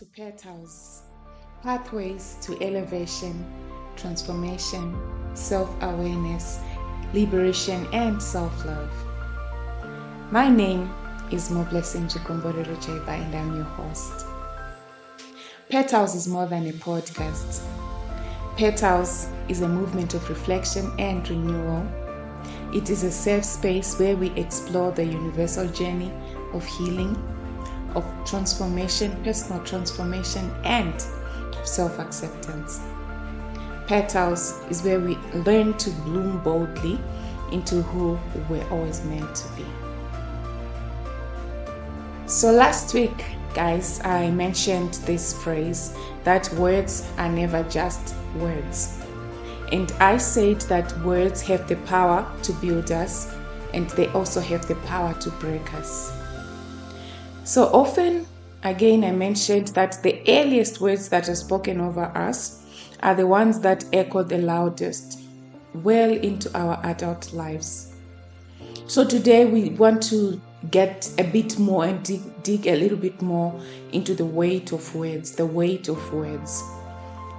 to Petals, pathways to elevation, transformation, self-awareness, liberation, and self-love. My name is Moreblessing Zvikomborero Chaibva, and I'm your host. Petals is more than a podcast. Petals is a movement of reflection and renewal. It is a safe space where we explore the universal journey of healing, of transformation, personal transformation, and self-acceptance. Petals is where we learn to bloom boldly into who we're always meant to be. So last week, guys, I mentioned this phrase that words are never just words. And I said that words have the power to build us, and they also have the power to break us. So often, again, I mentioned that the earliest words that are spoken over us are the ones that echo the loudest, well into our adult lives. So today we want to get a bit more and dig a little bit more into the weight of words,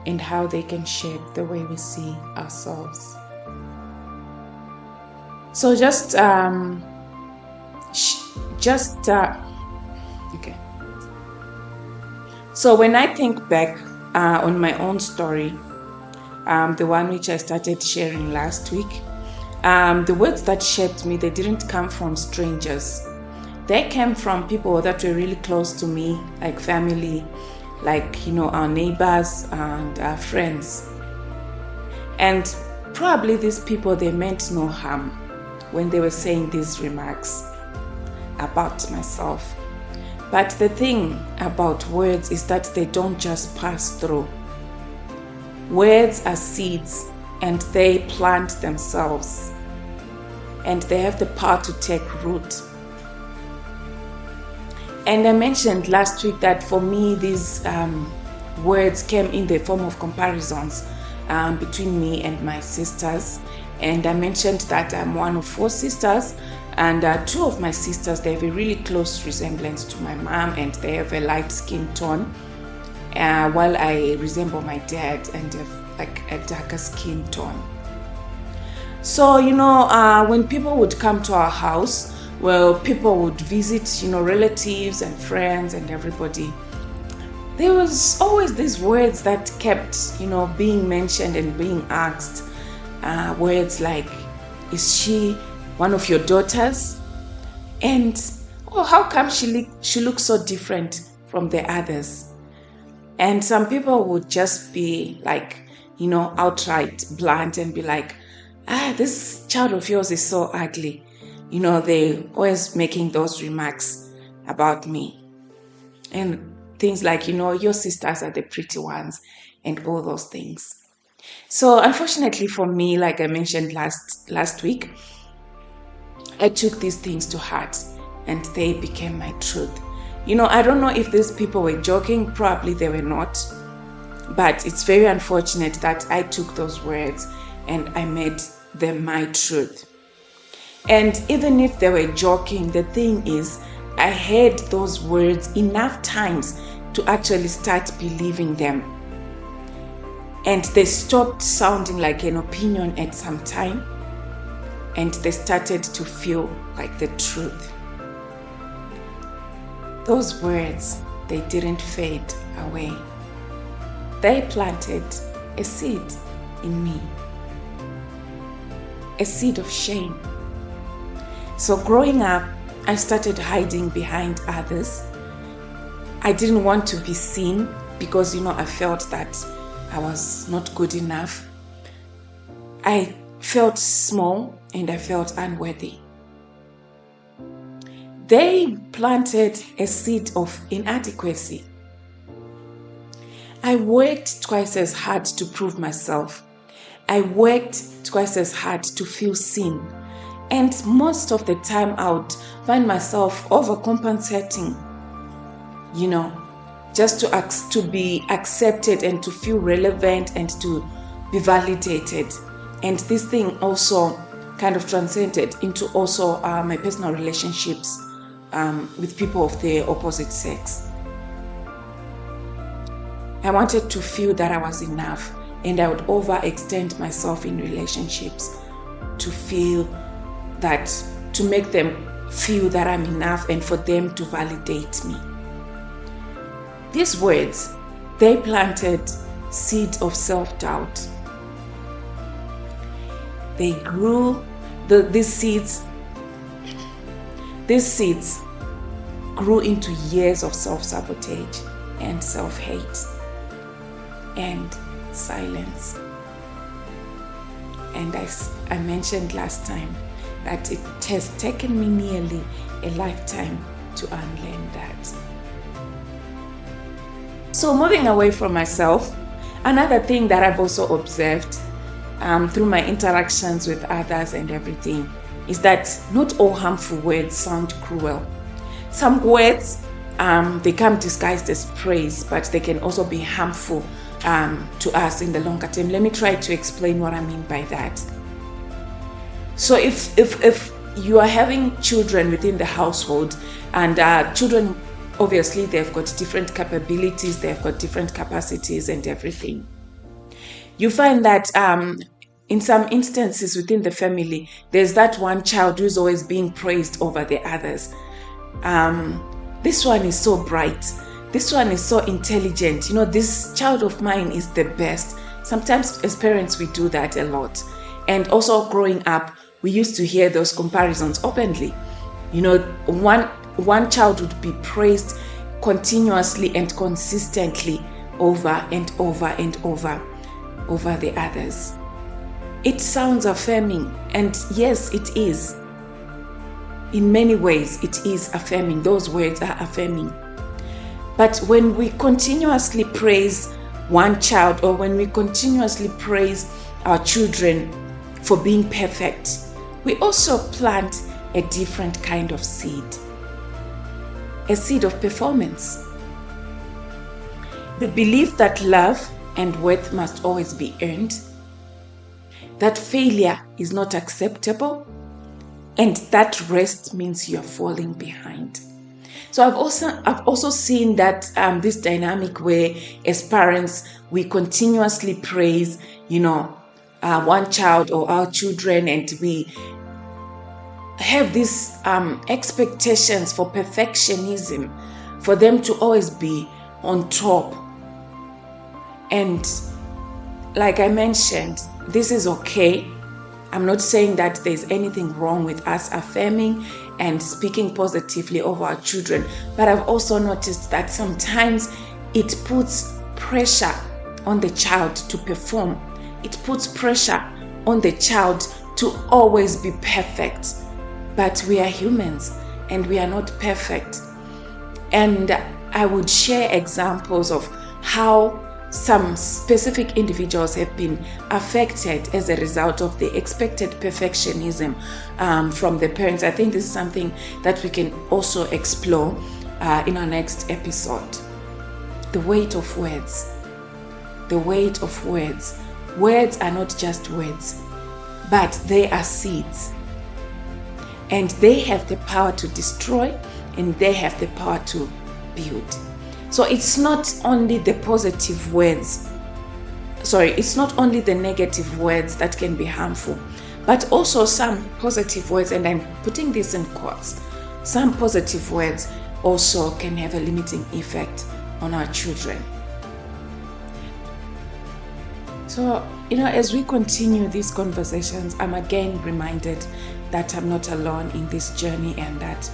and how they can shape the way we see ourselves. So okay. So when I think back on my own story, the one which I started sharing last week, the words that shaped me, they didn't come from strangers. They came from people that were really close to me, like family, like, our neighbors and our friends. And probably these people, they meant no harm when they were saying these remarks about myself. But the thing about words is that they don't just pass through. Words are seeds, and they plant themselves, and they have the power to take root. And I mentioned last week that for me, these words came in the form of comparisons between me and my sisters. And I mentioned that I'm one of 4 sisters, and 2 of my sisters, they have a really close resemblance to my mom, and they have a light skin tone, while I resemble my dad and have like a darker skin tone. So, when people would come to our house, well, people would visit, relatives and friends and everybody. There was always these words that kept, being mentioned and being asked. Words like, is she one of your daughters? And, how come she looks so different from the others? And some people would just be like, outright blunt and be like, this child of yours is so ugly. They always making those remarks about me. And things like, your sisters are the pretty ones and all those things. So unfortunately for me, like I mentioned last week, I took these things to heart and they became my truth. I don't know if these people were joking, probably they were not. But it's very unfortunate that I took those words and I made them my truth. And even if they were joking, the thing is, I heard those words enough times to actually start believing them. And they stopped sounding like an opinion at some time, and they started to feel like the truth. Those words, they didn't fade away. They planted a seed in me, a seed of shame. So growing up, I started hiding behind others. I didn't want to be seen because, I felt that I was not good enough. I felt small and I felt unworthy. They planted a seed of inadequacy. I worked twice as hard to prove myself. I worked twice as hard to feel seen. And most of the time I would find myself overcompensating, just to be accepted and to feel relevant and to be validated. And this thing also kind of transcended into also my personal relationships with people of the opposite sex. I wanted to feel that I was enough, and I would overextend myself in relationships to feel that, to make them feel that I'm enough and for them to validate me. These words, they planted seeds of self-doubt. They grew, these seeds grew into years of self-sabotage and self-hate and silence. And I mentioned last time that it has taken me nearly a lifetime to unlearn that. So moving away from myself, another thing that I've also observed through my interactions with others and everything is that not all harmful words sound cruel. Some words, they come disguised as praise, but they can also be harmful to us in the longer term. Let me try to explain what I mean by that. So if you are having children within the household, and children, obviously they've got different capabilities, they've got different capacities and everything. You find that in some instances within the family, there's that one child who's always being praised over the others. This one is so bright. This one is so intelligent. This child of mine is the best. Sometimes as parents, we do that a lot. And also growing up, we used to hear those comparisons openly. One child would be praised continuously and consistently over and over and over the others. It sounds affirming, and yes, it is. In many ways, it is affirming. Those words are affirming. But when we continuously praise one child, or when we continuously praise our children for being perfect, we also plant a different kind of seed, a seed of performance. The belief that love and worth must always be earned, that failure is not acceptable, and that rest means you're falling behind. So I've also seen that this dynamic where as parents we continuously praise, one child or our children, and we have these expectations for perfectionism, for them to always be on top. And like I mentioned, this is okay. I'm not saying that there's anything wrong with us affirming and speaking positively over our children, but I've also noticed that sometimes it puts pressure on the child to perform. It puts pressure on the child to always be perfect. But we are humans and we are not perfect. And I would share examples of how some specific individuals have been affected as a result of the expected perfectionism from the parents. I think this is something that we can also explore in our next episode. The weight of words. The weight of words. Words are not just words, but they are seeds. And they have the power to destroy, and they have the power to build. So it's not only the positive words, it's not only the negative words that can be harmful, but also some positive words, and I'm putting this in quotes, some positive words also can have a limiting effect on our children. So, as we continue these conversations, I'm again reminded that I'm not alone in this journey, and that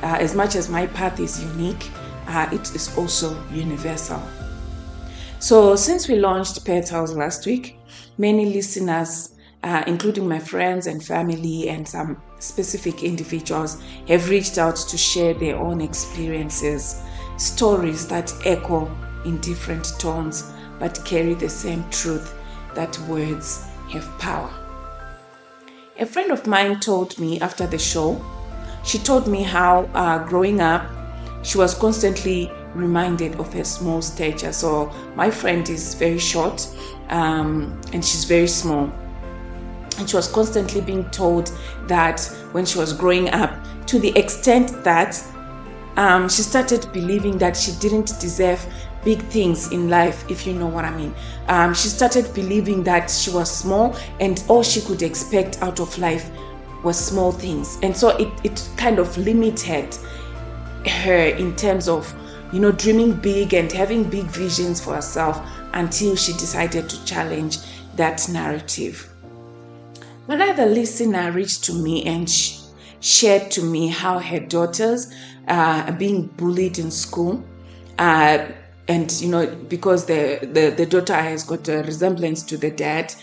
as much as my path is unique, it is also universal. So since we launched Petals last week, many listeners, including my friends and family and some specific individuals, have reached out to share their own experiences, stories that echo in different tones but carry the same truth, that words have power. A friend of mine told me after the show, she told me how growing up, she was constantly reminded of her small stature. So my friend is very short and she's very small. And she was constantly being told that when she was growing up, to the extent that she started believing that she didn't deserve big things in life, if you know what I mean. She started believing that she was small and all she could expect out of life was small things. And so it kind of limited her in terms of, dreaming big and having big visions for herself, until she decided to challenge that narrative. Another listener reached to me and shared to me how her daughters are being bullied in school. And because the daughter has got a resemblance to the dad,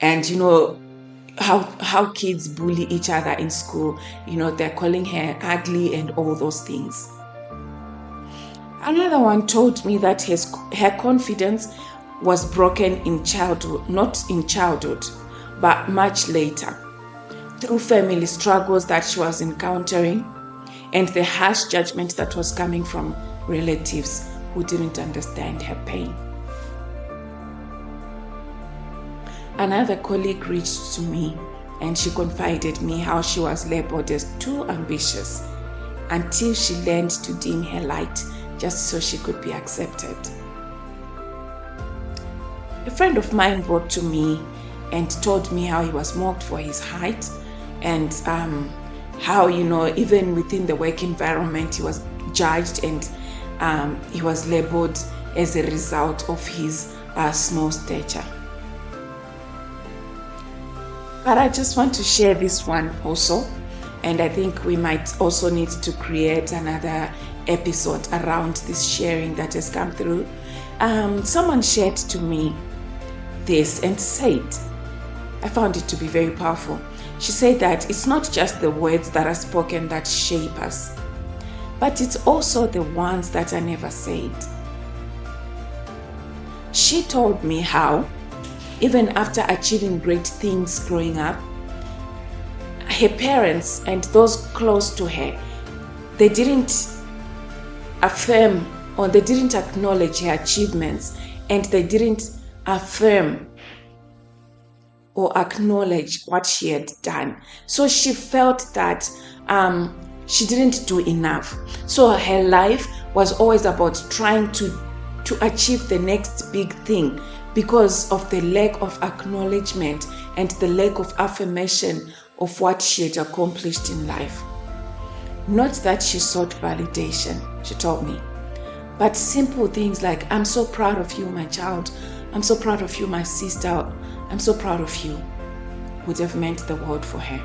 and how kids bully each other in school, they're calling her ugly and all those things. Another one told me that her confidence was broken in childhood, not in childhood, but much later, through family struggles that she was encountering and the harsh judgment that was coming from relatives who didn't understand her pain. Another colleague reached to me and she confided me how she was labeled as too ambitious, until she learned to dim her light just so she could be accepted. A friend of mine wrote to me and told me how he was mocked for his height, and how even within the work environment he was judged, and he was labeled as a result of his small stature. But I just want to share this one also, and I think we might also need to create another episode around this sharing that has come through. Someone shared to me this and said, I found it to be very powerful. She said that it's not just the words that are spoken that shape us, but it's also the ones that are never said. She told me how, even after achieving great things growing up, her parents and those close to her, they didn't affirm or they didn't acknowledge her achievements, and they didn't affirm or acknowledge what she had done. So she felt that she didn't do enough. So her life was always about trying to achieve the next big thing, because of the lack of acknowledgement and the lack of affirmation of what she had accomplished in life. Not that she sought validation, she told me, but simple things like, I'm so proud of you, my child. I'm so proud of you, my sister. I'm so proud of you, would have meant the world for her.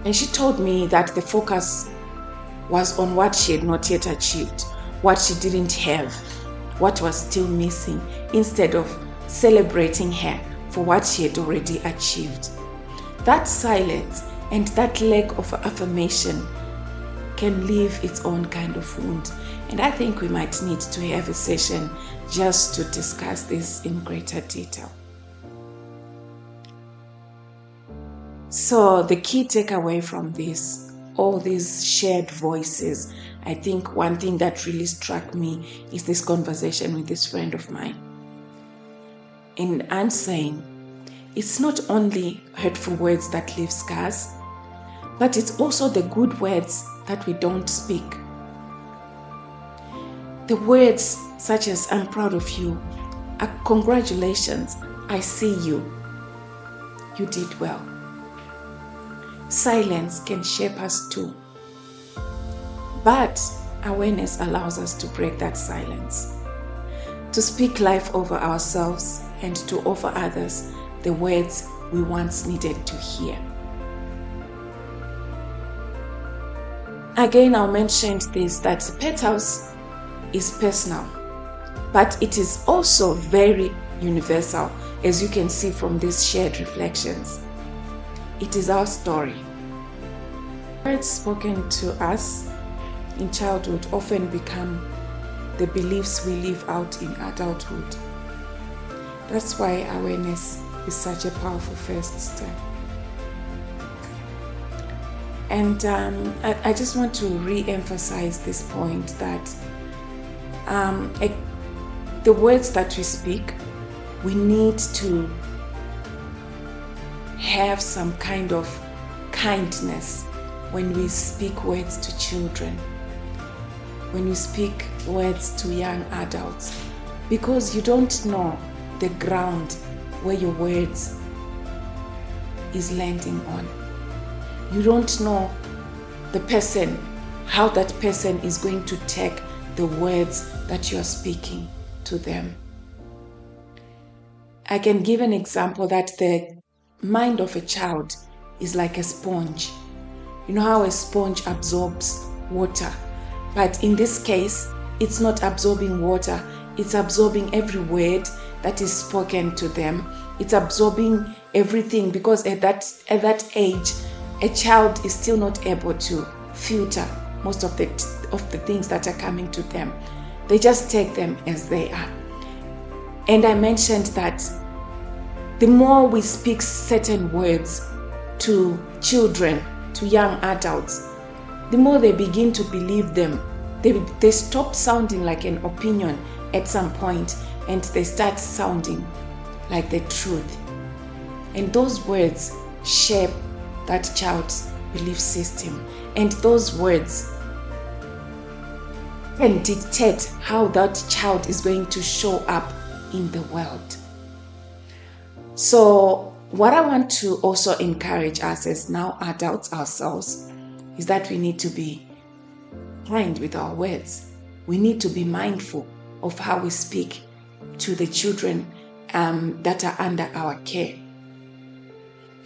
And she told me that the focus was on what she had not yet achieved, what she didn't have, what was still missing, instead of celebrating her for what she had already achieved. That silence and that lack of affirmation can leave its own kind of wound. And I think we might need to have a session just to discuss this in greater detail. So the key takeaway from this, all these shared voices, I think one thing that really struck me is this conversation with this friend of mine. In answering, it's not only hurtful words that leave scars, but it's also the good words that we don't speak. The words such as, I'm proud of you, congratulations, I see you, you did well. Silence can shape us too. But awareness allows us to break that silence, to speak life over ourselves and to offer others the words we once needed to hear. Again, I'll mention this, that Petals is personal, but it is also very universal, as you can see from these shared reflections. It is our story. Words spoken to us in childhood often become the beliefs we live out in adulthood. That's why awareness is such a powerful first step. And I just want to re-emphasize this point that the words that we speak, we need to have some kind of kindness when we speak words to children. when you speak words to young adults, because you don't know the ground where your words is landing on. You don't know the person, how that person is going to take the words that you are speaking to them. I can give an example that the mind of a child is like a sponge. You know how a sponge absorbs water, but in this case, it's not absorbing water, it's absorbing every word that is spoken to them. It's absorbing everything, because at that age, a child is still not able to filter most of the things that are coming to them. They just take them as they are. And I mentioned that the more we speak certain words to children, to young adults, the more they begin to believe them. They stop sounding like an opinion at some point, and they start sounding like the truth. And those words shape that child's belief system. And those words can dictate how that child is going to show up in the world. So what I want to also encourage us as now adults ourselves is that we need to be kind with our words. We need to be mindful of how we speak to the children that are under our care.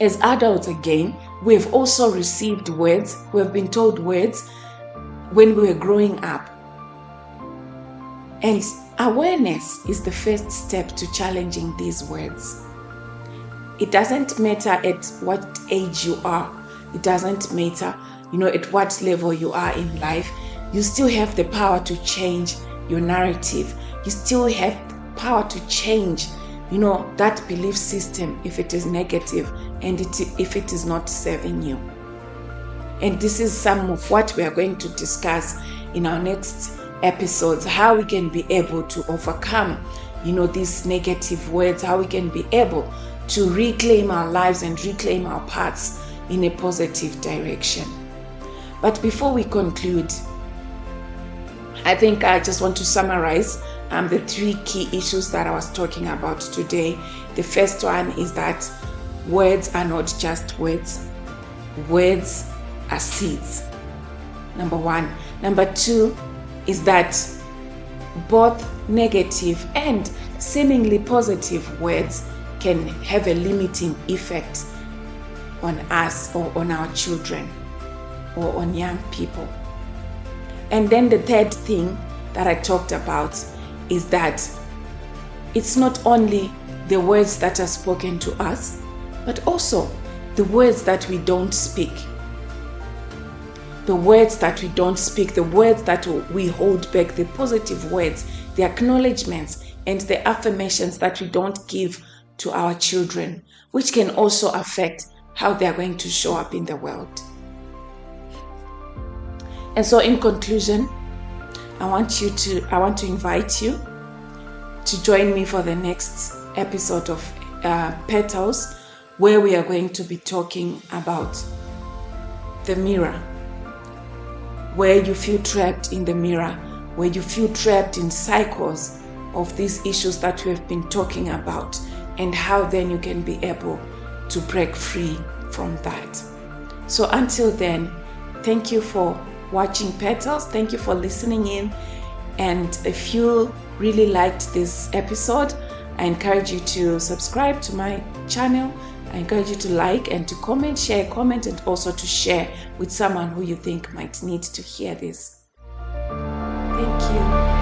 As adults again, we have also received words, we have been told words when we were growing up. And awareness is the first step to challenging these words. It doesn't matter at what age you are. It doesn't matter, at what level you are in life. You still have the power to change your narrative. You still have power to change, that belief system if it is negative and if it is not serving you. And this is some of what we are going to discuss in our next episodes, how we can be able to overcome, these negative words, how we can be able to reclaim our lives and reclaim our paths in a positive direction. But before we conclude, I think I just want to summarize the 3 key issues that I was talking about today. The first one is that words are not just words. Words are seeds. Number 1. Number 2 is that both negative and seemingly positive words can have a limiting effect on us or on our children or on young people. And then the third thing that I talked about is that it's not only the words that are spoken to us, but also the words that we don't speak. The words that we don't speak, the words that we hold back, the positive words, the acknowledgements, and the affirmations that we don't give to our children, which can also affect how they are going to show up in the world. And so in conclusion, I want to invite you to join me for the next episode of Petals, where we are going to be talking about the mirror, where you feel trapped in the mirror, where you feel trapped in cycles of these issues that we have been talking about, and how then you can be able to break free from that. So until then, thank you for watching Petals. Thank you for listening in. And if you really liked this episode, I encourage you to subscribe to my channel. I encourage you to like and to comment, share, comment, and also to share with someone who you think might need to hear this. Thank you.